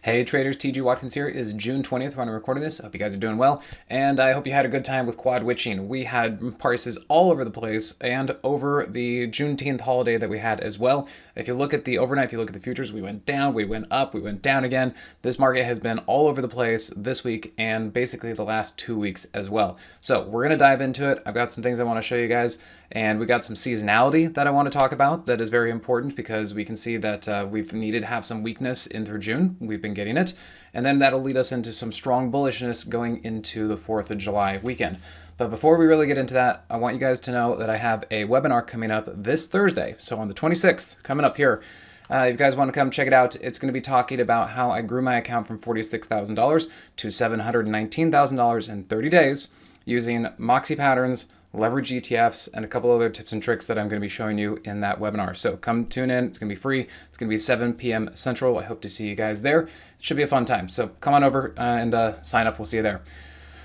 Hey traders, TG Watkins here. It is June 20th when I'm recording this. I hope you guys are doing well, and I hope you had a good time with quad witching. We had prices all over the place and over the Juneteenth holiday that we had as well. If you look at the overnight, if you look at the futures, we went down, we went up, we went down again. This market has been all over the place this week and basically the last 2 weeks as well. So we're going to dive into it. I've got some things I want to show you guys, and we got some seasonality that I want to talk about that is very important because we can see that we've needed to have some weakness in through June. We've been getting it, and then that'll lead us into some strong bullishness going into the 4th of July weekend. But before we really get into that, I want you guys to know that I have a webinar coming up this Thursday, so on the 26th, coming up here. If you guys want to come check it out, it's going to be talking about how I grew my account from $46,000 to $719,000 in 30 days using MOXY patterns, leverage ETFs, and a couple other tips and tricks that I'm going to be showing you in that webinar. So come tune in. It's going to be free. It's going to be 7 p.m. Central. I hope to see you guys there. It should be a fun time. So come on over and sign up. We'll see you there.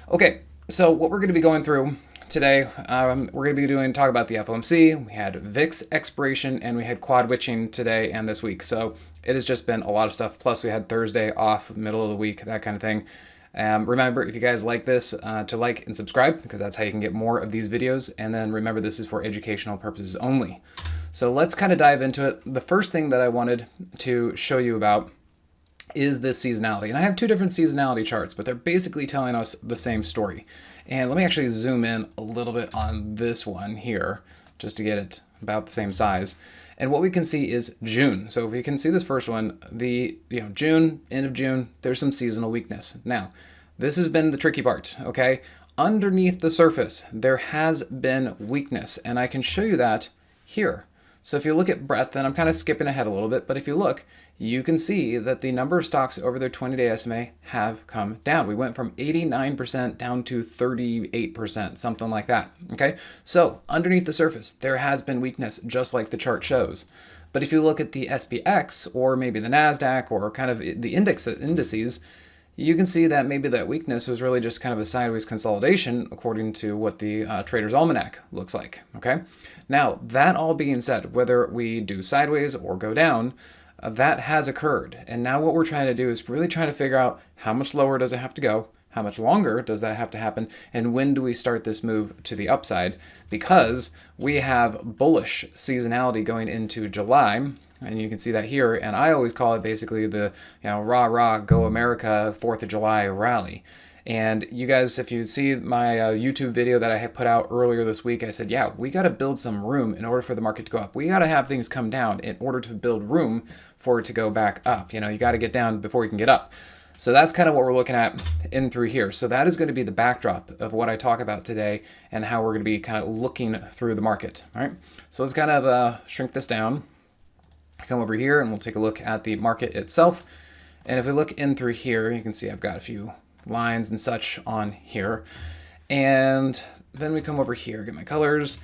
Okay, so what we're going to be going through today, we're going to be talk about the FOMC. We had VIX expiration, and we had quad witching today and this week. So it has just been a lot of stuff. Plus we had Thursday off, middle of the week, that kind of thing. Remember, if you guys like this, to like and subscribe, because that's how you can get more of these videos. And then remember, this is for educational purposes only. So let's kind of dive into it. The first thing that I wanted to show you about is this seasonality. And I have two different seasonality charts, but they're basically telling us the same story. And let me actually zoom in a little bit on this one here, just to get it about the same size. And what we can see is June. So if we can see this first one, June, end of June, there's some seasonal weakness. Now, this has been the tricky part, okay? Underneath the surface, there has been weakness, and I can show you that here. So if you look at breadth, and I'm kind of skipping ahead a little bit, but if you look, you can see that the number of stocks over their 20-day SMA have come down. We went from 89% down to 38%, something like that, okay? So underneath the surface, there has been weakness, just like the chart shows. But if you look at the SPX, or maybe the NASDAQ, or kind of the indices, you can see that maybe that weakness was really just kind of a sideways consolidation according to what the Trader's Almanac looks like, okay? Now, that all being said, whether we do sideways or go down, that has occurred. And now what we're trying to do is really trying to figure out how much lower does it have to go, how much longer does that have to happen, and when do we start this move to the upside? Because we have bullish seasonality going into July, and you can see that here, and I always call it basically the rah rah go America 4th of July rally. And you guys, if you see my YouTube video that I had put out earlier this week, I said, yeah, we got to build some room in order for the market to go up. We got to have things come down in order to build room for it to go back up. You got to get down before you can get up. So that's kind of what we're looking at in through here. So that is going to be the backdrop of what I talk about today and how we're going to be kind of looking through the market. All right. So let's kind of shrink this down. Come over here and we'll take a look at the market itself. And if we look in through here, you can see I've got a few lines and such on here. And then we come over here, get my colors,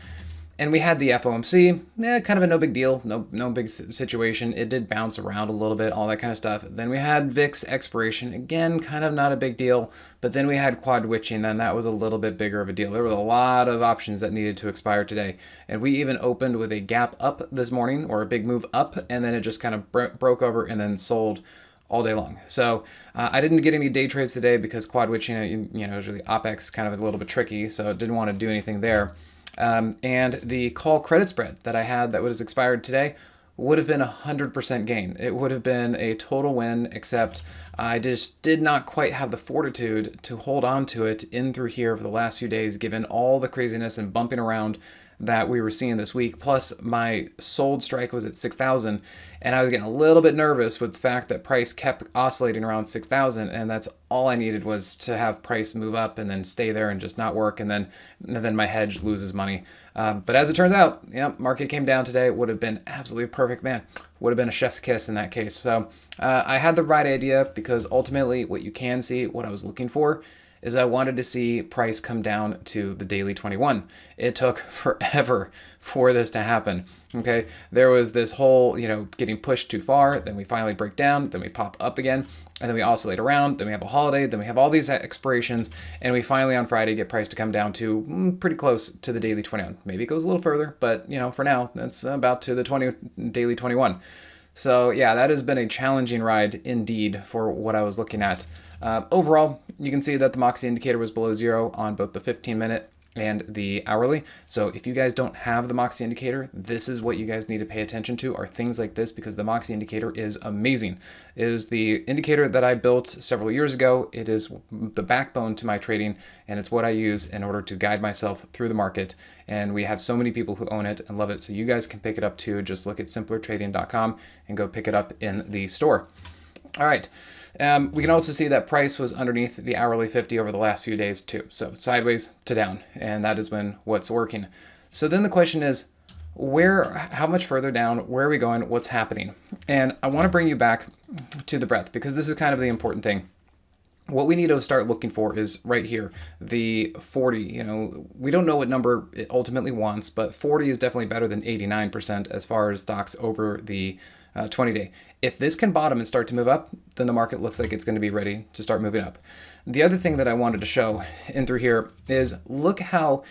and we had the FOMC, kind of a no big deal, no big situation. It did bounce around a little bit, all that kind of stuff. Then we had VIX expiration, again, kind of not a big deal, but then we had quad witching, then that was a little bit bigger of a deal. There were a lot of options that needed to expire today. And we even opened with a gap up this morning, or a big move up, and then it just kind of broke over and then sold all day long. So I didn't get any day trades today because quad witching, it was really OPEX, kind of a little bit tricky, so I didn't want to do anything there. And the call credit spread that I had that was expired today would have been 100% gain. It would have been a total win, except I just did not quite have the fortitude to hold on to it in through here for the last few days, given all the craziness and bumping around that we were seeing this week. Plus my sold strike was at 6,000, and I was getting a little bit nervous with the fact that price kept oscillating around 6,000, and that's all I needed was to have price move up and then stay there and just not work, and then my hedge loses money. But as it turns out, market came down today. It would have been absolutely perfect, man. Would have been a chef's kiss in that case. So I had the right idea, because ultimately what you can see, what I was looking for, is I wanted to see price come down to the daily 21. It took forever for this to happen. Okay, there was this whole, getting pushed too far, then we finally break down, then we pop up again, and then we oscillate around, then we have a holiday, then we have all these expirations, and we finally on Friday get price to come down to pretty close to the daily 21. Maybe it goes a little further, but for now, that's about to the daily 21. So yeah, that has been a challenging ride indeed for what I was looking at. Overall, you can see that the Moxie indicator was below zero on both the 15-minute and the hourly. So if you guys don't have the Moxie indicator, this is what you guys need to pay attention to, are things like this, because the Moxie indicator is amazing. It is the indicator that I built several years ago. It is the backbone to my trading, and it's what I use in order to guide myself through the market. And we have so many people who own it and love it, so you guys can pick it up too. Just look at simplertrading.com and go pick it up in the store. All right. We can also see that price was underneath the hourly 50 over the last few days too. So sideways to down, and that is when what's working. So then the question is, how much further down, where are we going, what's happening? And I want to bring you back to the breadth, because this is kind of the important thing. What we need to start looking for is right here, the 40. You know, we don't know what number it ultimately wants, but 40 is definitely better than 89% as far as stocks over the 20-day. If this can bottom and start to move up, then the market looks like it's going to be ready to start moving up. The other thing that I wanted to show in through here is, look how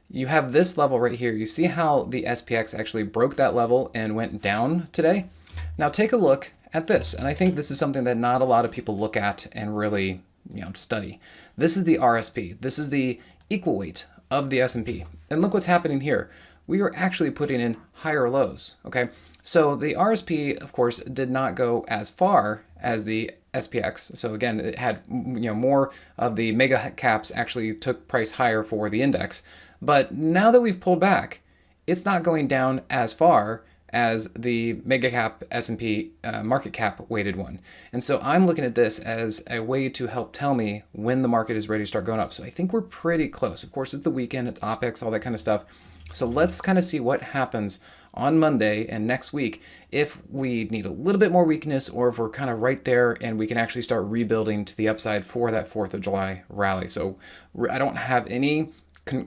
you have this level right here. You see how the SPX actually broke that level and went down today? Now take a look at this, and I think this is something that not a lot of people look at and really, study. This is the RSP. This is the equal weight of the S&P. And look what's happening here. We are actually putting in higher lows, okay? So the RSP, of course, did not go as far as the SPX. So again, it had more of the mega caps actually took price higher for the index. But now that we've pulled back, it's not going down as far as the mega cap S&P market cap weighted one. And so I'm looking at this as a way to help tell me when the market is ready to start going up. So I think we're pretty close. Of course, it's the weekend, it's OPEX, all that kind of stuff. So let's kind of see what happens on Monday and next week if we need a little bit more weakness, or if we're kind of right there and we can actually start rebuilding to the upside for that 4th of July rally. So I don't have any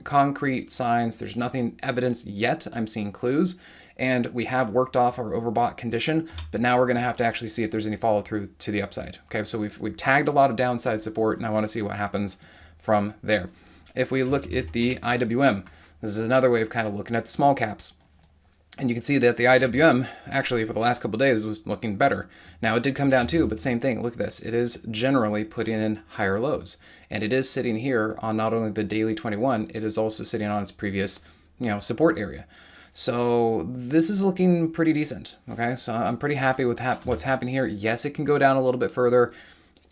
concrete signs. There's nothing evidence yet. I'm seeing clues, and we have worked off our overbought condition, but now we're going to have to actually see if there's any follow through to the upside. Okay, so we've tagged a lot of downside support, and I want to see what happens from there. If we look at the IWM, this is another way of kind of looking at the small caps. And you can see that the IWM actually for the last couple of days was looking better. Now it did come down too, but same thing. Look at this. It is generally putting in higher lows. And it is sitting here on not only the daily 21, it is also sitting on its previous, support area. So this is looking pretty decent. Okay, so I'm pretty happy with what's happening here. Yes, it can go down a little bit further.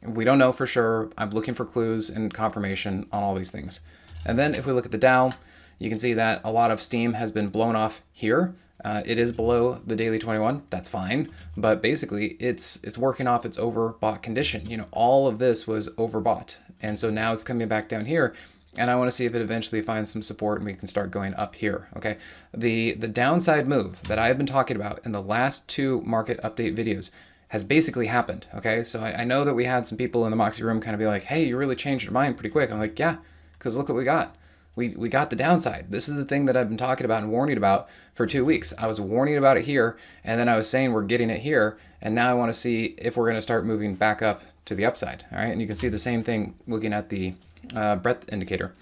We don't know for sure. I'm looking for clues and confirmation on all these things. And then if we look at the Dow, you can see that a lot of steam has been blown off here. It is below the daily 21. That's fine, but basically it's working off its overbought condition. All of this was overbought, and so now it's coming back down here. And I want to see if it eventually finds some support and we can start going up here. Okay, the downside move that I've been talking about in the last 2 market update videos has basically happened. Okay, so I know that we had some people in the Moxie room kind of be like, "Hey, you really changed your mind pretty quick." I'm like, "Yeah, because look what we got." We got the downside. This is the thing that I've been talking about and warning about for 2 weeks. I was warning about it here, and then I was saying we're getting it here, and now I want to see if we're going to start moving back up to the upside. All right, and you can see the same thing looking at the breadth indicator.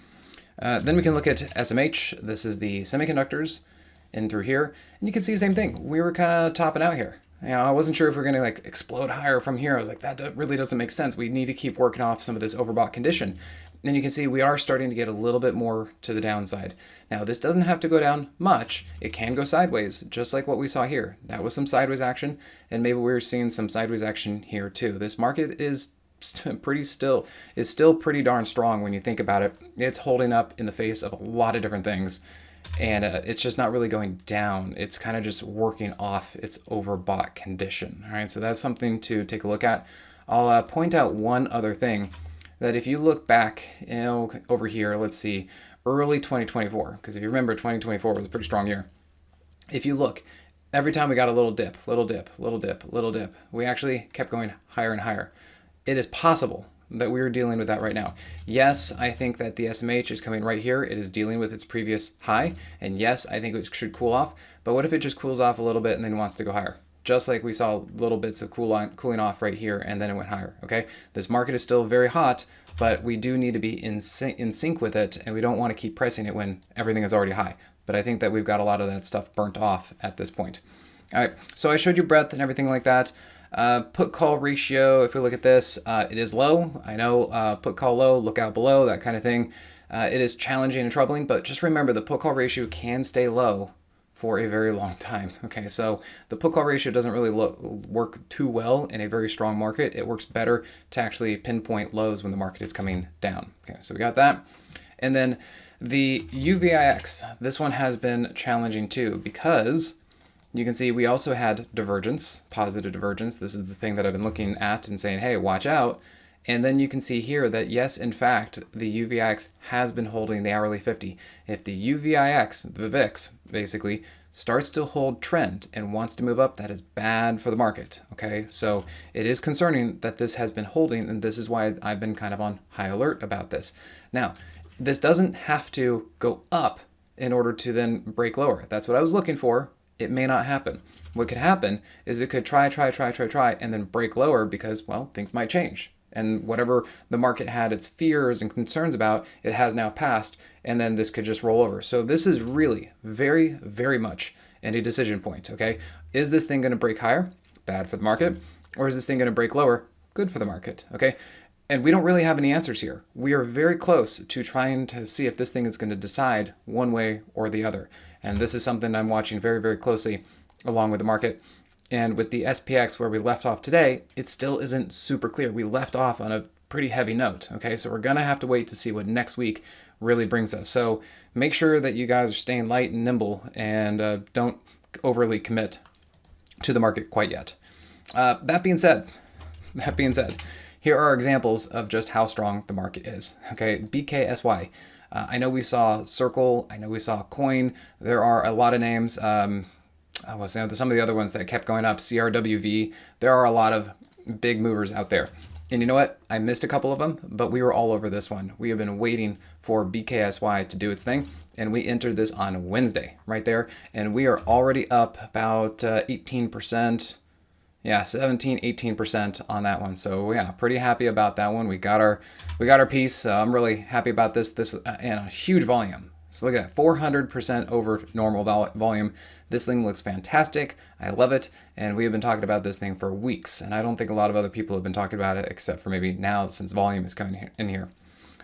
Then we can look at SMH. This is the semiconductors in through here, and you can see the same thing. We were kind of topping out here. I wasn't sure if we are going to explode higher from here. I was like, that really doesn't make sense. We need to keep working off some of this overbought condition. And you can see we are starting to get a little bit more to the downside. Now, this doesn't have to go down much. It can go sideways, just like what we saw here. That was some sideways action, and maybe we're seeing some sideways action here too. This market is still pretty darn strong when you think about it. It's holding up in the face of a lot of different things, and it's just not really going down. It's kind of just working off its overbought condition. All right, so that's something to take a look at. I'll point out one other thing, that if you look back, over here, let's see, early 2024, because if you remember, 2024 was a pretty strong year. If you look, every time we got a little dip, little dip, little dip, little dip, we actually kept going higher and higher. It is possible that we are dealing with that right now. Yes, I think that the SMH is coming right here. It is dealing with its previous high, and yes, I think it should cool off, but what if it just cools off a little bit and then wants to go higher? Just like we saw little bits of cooling off right here, and then it went higher. Okay, this market is still very hot, but we do need to be in sync with it, and we don't want to keep pressing it when everything is already high. But I think that we've got a lot of that stuff burnt off at this point. All right, so I showed you breadth and everything like that. Put call ratio, if we look at this, it is low. I know put call low, look out below, that kind of thing. It is challenging and troubling, but just remember the put call ratio can stay low for a very long time. Okay, so the put call ratio doesn't really work too well in a very strong market. It works better to actually pinpoint lows when the market is coming down. Okay, so we got that. And then the UVIX, this one has been challenging too because you can see we also had divergence, positive divergence. This is the thing that I've been looking at and saying, hey, watch out. And then you can see here that yes, in fact, the UVIX has been holding the hourly 50. If the UVIX, the VIX, basically, starts to hold trend and wants to move up, that is bad for the market, okay? So it is concerning that this has been holding, and this is why I've been kind of on high alert about this. Now, this doesn't have to go up in order to then break lower. That's what I was looking for. It may not happen. What could happen is it could try, and then break lower because, well, things might change. And whatever the market had its fears and concerns about, it has now passed, and then this could just roll over. So this is really very, very much in a decision point, okay? Is this thing going to break higher? Bad for the market. Or is this thing going to break lower? Good for the market, okay? And we don't really have any answers here. We are very close to trying to see if this thing is going to decide one way or the other. And this is something I'm watching very, very closely along with the market. And with the SPX where we left off today, it still isn't super clear. We left off on a pretty heavy note, okay? So we're gonna have to wait to see what next week really brings us. So make sure that you guys are staying light and nimble and don't overly commit to the market quite yet. That being said, here are examples of just how strong the market is, okay? BKSY. I know we saw Circle, I know we saw Coin. There are a lot of names. Some of the other ones that kept going up, CRWV. There are a lot of big movers out there. And you know what? I missed a couple of them, but we were all over this one. We have been waiting for BKSY to do its thing, and we entered this on Wednesday right there, and we are already up about 18%. Yeah, 17, 18% on that one. So yeah, pretty happy about that one. We got our piece. I'm really happy about this. And a huge volume. So look at that, 400% over normal volume. This thing looks fantastic. I love it. And we have been talking about this thing for weeks. And I don't think a lot of other people have been talking about it except for maybe now since volume is coming in here.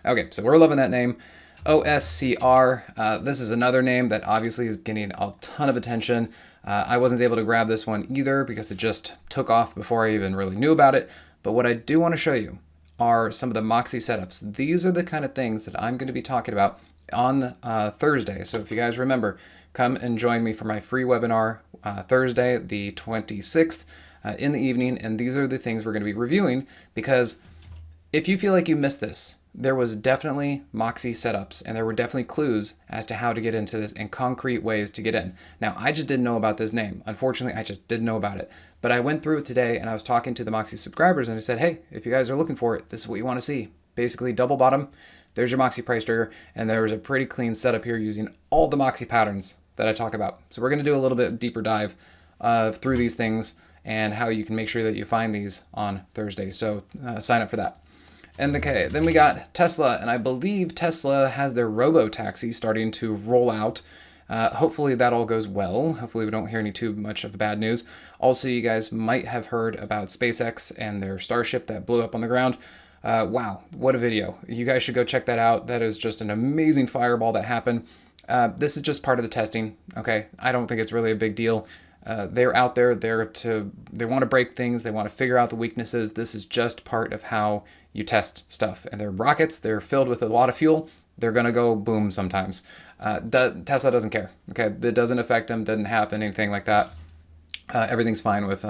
Okay, so we're loving that name. OSCR. This is another name that obviously is getting a ton of attention. I wasn't able to grab this one either because it just took off before I even really knew about it. But what I do want to show you are some of the MOXY setups. These are the kind of things that I'm going to be talking about on Thursday. So if you guys remember, come and join me for my free webinar Thursday, the 26th in the evening. And these are the things we're going to be reviewing because if you feel like you missed this, there was definitely MOXY setups and there were definitely clues as to how to get into this and concrete ways to get in. Now, I just didn't know about this name. Unfortunately, I just didn't know about it. But I went through it today and I was talking to the MOXY subscribers and I said, hey, if you guys are looking for it, this is what you want to see. Basically, double bottom. There's your MOXY price trigger, and there was a pretty clean setup here using all the MOXY patterns that I talk about. So we're going to do a little bit deeper dive through these things and how you can make sure that you find these on Thursday. So sign up for that. And okay, then we got Tesla, and I believe Tesla has their robo-taxi starting to roll out. Hopefully that all goes well. Hopefully we don't hear any too much of bad news. Also, you guys might have heard about SpaceX and their Starship that blew up on the ground. Wow, what a video. You guys should go check that out. That is just an amazing fireball that happened. This is just part of the testing, okay? I don't think it's really a big deal. They're out there, they want to break things, they want to figure out the weaknesses. This is just part of how you test stuff. And they're rockets, they're filled with a lot of fuel. They're going to go boom sometimes. Tesla doesn't care, okay? That doesn't affect them, doesn't happen, anything like that. Everything's fine with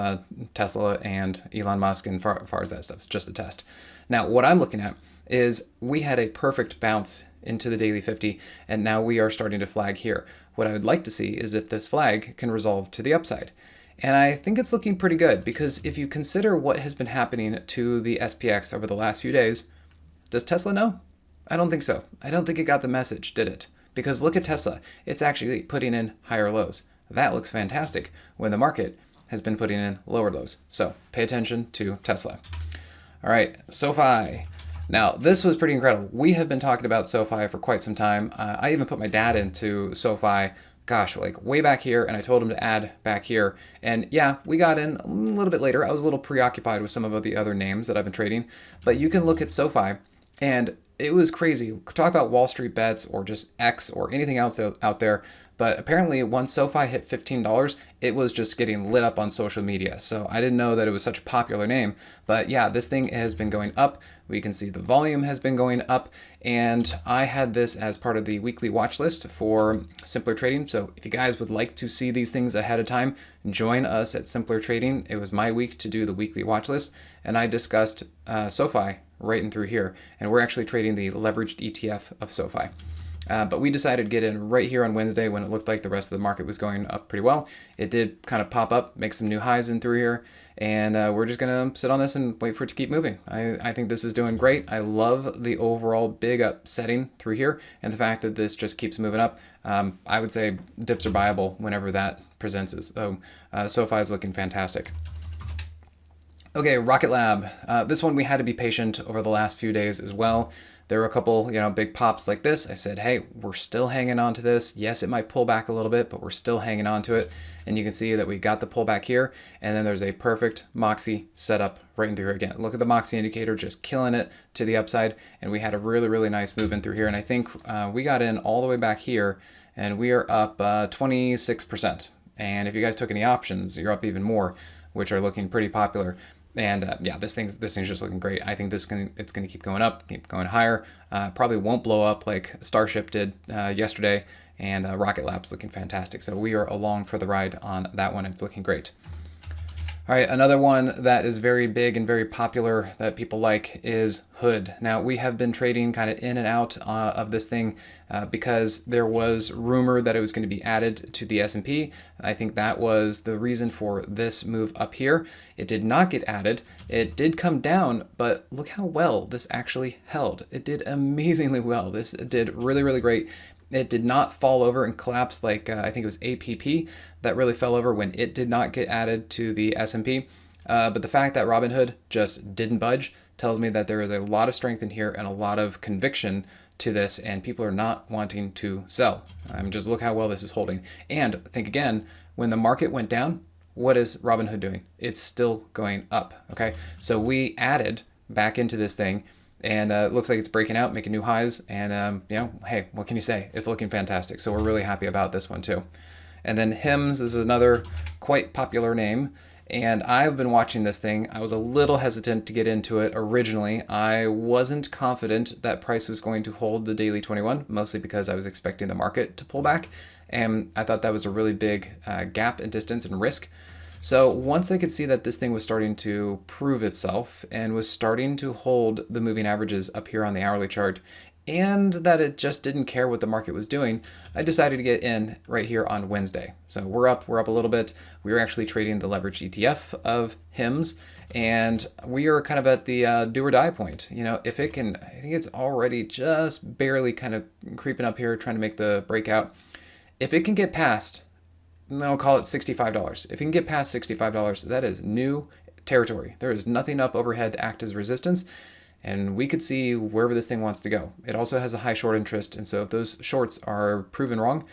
Tesla and Elon Musk and far as that stuff. It's just a test. Now, what I'm looking at is we had a perfect bounce into the daily 50, and now we are starting to flag here. What I would like to see is if this flag can resolve to the upside. And I think it's looking pretty good because if you consider what has been happening to the SPX over the last few days, does Tesla know? I don't think so. I don't think it got the message, did it? Because look at Tesla. It's actually putting in higher lows. That looks fantastic when the market has been putting in lower lows. So pay attention to Tesla. All right, SOFI. Now, this was pretty incredible. We have been talking about SOFI for quite some time. I even put my dad into SOFI gosh, like way back here, and I told him to add back here. And yeah, we got in a little bit later. I was a little preoccupied with some of the other names that I've been trading, but you can look at SOFI, and it was crazy. Talk about Wall Street bets or just X or anything else out there. But apparently, once SOFI hit $15, it was just getting lit up on social media. So I didn't know that it was such a popular name. But yeah, this thing has been going up. We can see the volume has been going up. And I had this as part of the weekly watch list for Simpler Trading. So if you guys would like to see these things ahead of time, join us at Simpler Trading. It was my week to do the weekly watch list. And I discussed SOFI right in through here. And we're actually trading the leveraged ETF of SOFI. But we decided to get in right here on Wednesday when it looked like the rest of the market was going up pretty well. It did kind of pop up, make some new highs in through here, and we're just going to sit on this and wait for it to keep moving. I think this is doing great. I love the overall big up setting through here, and the fact that this just keeps moving up. I would say dips are buyable whenever that presents. So SOFI is looking fantastic. Okay, Rocket Lab. This one we had to be patient over the last few days as well. There were a couple, big pops like this. I said, hey, we're still hanging on to this. Yes, it might pull back a little bit, but we're still hanging on to it. And you can see that we got the pullback here, and then there's a perfect MOXY setup right in through here again. Look at the Moxie Indicator just killing it to the upside, and we had a really, really nice move in through here. And I think we got in all the way back here, and we are up 26%. And if you guys took any options, you're up even more, which are looking pretty popular. And yeah, this thing's just looking great. I think it's gonna keep going up, keep going higher. Probably won't blow up like Starship did yesterday. And Rocket Lab's looking fantastic. So we are along for the ride on that one. It's looking great. All right, another one that is very big and very popular that people like is Hood. Now, we have been trading kind of in and out of this thing because there was rumor that it was going to be added to the S&P. I think that was the reason for this move up here. It did not get added. It did come down, but look how well this actually held. It did amazingly well. This did really, really great. It did not fall over and collapse like I think it was APP that really fell over when it did not get added to the S&P. But the fact that Robinhood just didn't budge tells me that there is a lot of strength in here and a lot of conviction to this, and people are not wanting to sell. Just look how well this is holding. And think again, when the market went down, what is Robinhood doing? It's still going up, okay? So we added back into this thing, and it looks like it's breaking out, making new highs. And, hey, what can you say? It's looking fantastic. So we're really happy about this one, too. And then HIMS is another quite popular name. And I've been watching this thing. I was a little hesitant to get into it originally. I wasn't confident that price was going to hold the daily 21, mostly because I was expecting the market to pull back. And I thought that was a really big gap in distance and risk. So once I could see that this thing was starting to prove itself and was starting to hold the moving averages up here on the hourly chart, and that it just didn't care what the market was doing, I decided to get in right here on Wednesday. So we're up a little bit. We were actually trading the leveraged ETF of HIMS, and we are kind of at the do or die point. If it can, I think it's already just barely kind of creeping up here, trying to make the breakout. If it can get past, I'll call it $65. If you can get past $65, that is new territory. There is nothing up overhead to act as resistance, and we could see wherever this thing wants to go. It also has a high short interest, and so if those shorts are proven wrong,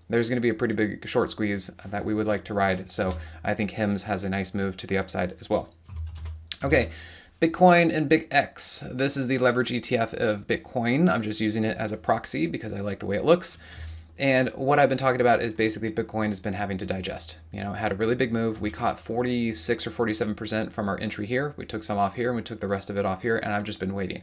there's going to be a pretty big short squeeze that we would like to ride. So I think HIMS has a nice move to the upside as well. Okay, Bitcoin and BitX. This is the leverage ETF of Bitcoin. I'm just using it as a proxy because I like the way it looks. And what I've been talking about is basically Bitcoin has been having to digest. It had a really big move. We caught 46 or 47% from our entry here. We took some off here and we took the rest of it off here, and I've just been waiting.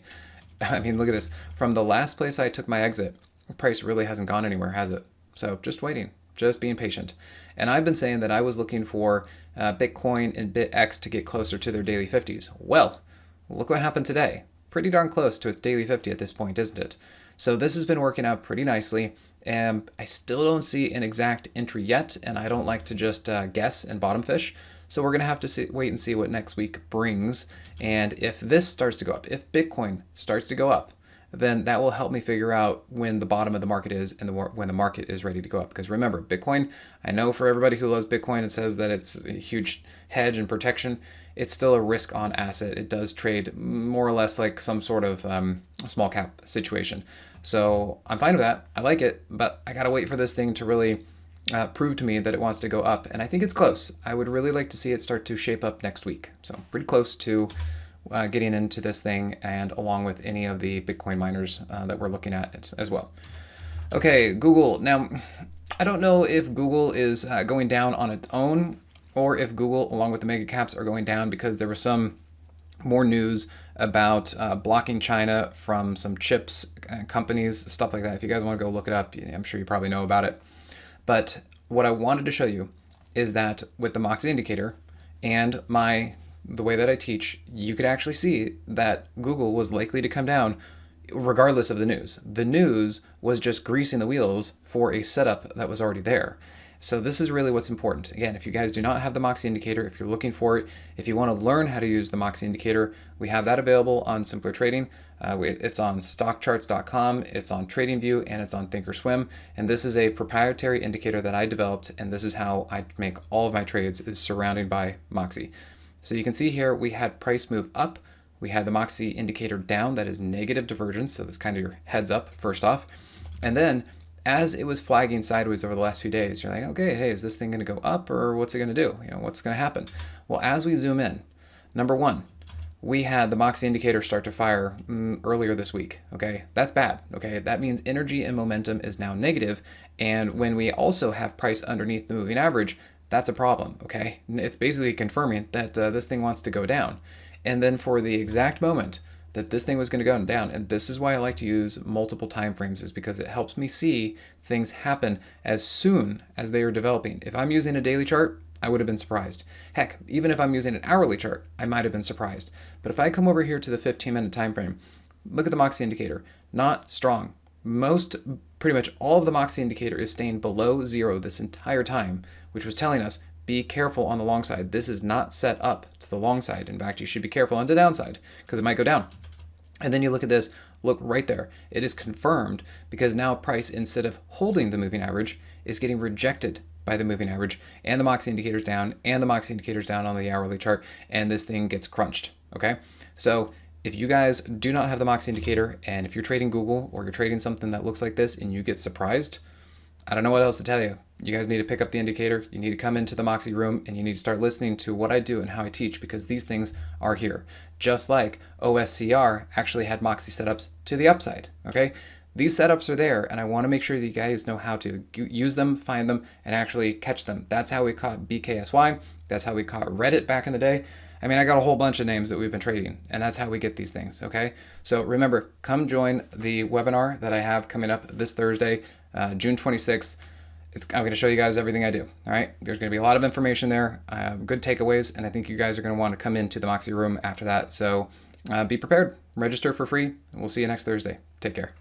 I mean, look at this. From the last place I took my exit, the price really hasn't gone anywhere, has it? So just waiting, just being patient. And I've been saying that I was looking for Bitcoin and BitX to get closer to their daily 50s. Well, look what happened today. Pretty darn close to its daily 50 at this point, isn't it? So this has been working out pretty nicely. And I still don't see an exact entry yet, and I don't like to just guess and bottom fish. So we're going to have to wait and see what next week brings. And if this starts to go up, if Bitcoin starts to go up, then that will help me figure out when the bottom of the market is and when the market is ready to go up. Because remember, Bitcoin, I know for everybody who loves Bitcoin and says that it's a huge hedge and protection, it's still a risk on asset. It does trade more or less like some sort of small cap situation. So I'm fine with that. I like it, but I got to wait for this thing to really proved to me that it wants to go up, and I think it's close. I would really like to see it start to shape up next week. So pretty close to getting into this thing, and along with any of the Bitcoin miners that we're looking at as well. Okay, Google. Now, I don't know if Google is going down on its own, or if Google, along with the mega caps, are going down because there was some more news about blocking China from some chips companies, stuff like that. If you guys want to go look it up, I'm sure you probably know about it. But what I wanted to show you is that with the Moxie Indicator and the way that I teach, you could actually see that Google was likely to come down regardless of the news. The news was just greasing the wheels for a setup that was already there. So this is really what's important. Again, if you guys do not have the Moxie Indicator, if you're looking for it, if you want to learn how to use the Moxie Indicator, we have that available on Simpler Trading. It's on stockcharts.com, it's on TradingView, and it's on Thinkorswim. And this is a proprietary indicator that I developed, and this is how I make all of my trades, is surrounded by Moxie. So you can see here we had price move up. We had the Moxie Indicator down, that is negative divergence, so that's kind of your heads up first off. And then as it was flagging sideways over the last few days, you're like, okay, hey, is this thing going to go up, or what's it going to do? What's going to happen? Well, as we zoom in, number one, we had the Moxie Indicator start to fire earlier this week. Okay, that's bad. Okay, that means energy and momentum is now negative, and when we also have price underneath the moving average, that's a problem. Okay, it's basically confirming that this thing wants to go down. And then for the exact moment that this thing was going to go down, and this is why I like to use multiple time frames, is because it helps me see things happen as soon as they are developing. If I'm using a daily chart, I would have been surprised. Heck, even if I'm using an hourly chart, I might have been surprised. But if I come over here to the 15-minute time frame, look at the Moxie Indicator. Not strong. Pretty much all of the Moxie Indicator is staying below zero this entire time, which was telling us, be careful on the long side. This is not set up to the long side. In fact, you should be careful on the downside because it might go down. And then you look at this, look right there. It is confirmed because now price, instead of holding the moving average, is getting rejected by the moving average, and the Moxie Indicator's down, and the Moxie Indicator's down on the hourly chart, and this thing gets crunched, okay? So if you guys do not have the Moxie Indicator, and if you're trading Google or you're trading something that looks like this and you get surprised, I don't know what else to tell you. You guys need to pick up the indicator. You need to come into the Moxie room, and you need to start listening to what I do and how I teach, because these things are here. Just like OSCR actually had Moxie setups to the upside, okay? These setups are there, and I want to make sure that you guys know how to use them, find them, and actually catch them. That's how we caught BKSY. That's how we caught Reddit back in the day. I mean, I got a whole bunch of names that we've been trading, and that's how we get these things, okay? So remember, come join the webinar that I have coming up this Thursday, June 26th. I'm going to show you guys everything I do, all right? There's going to be a lot of information there, good takeaways, and I think you guys are going to want to come into the Moxie room after that. So be prepared, register for free, and we'll see you next Thursday. Take care.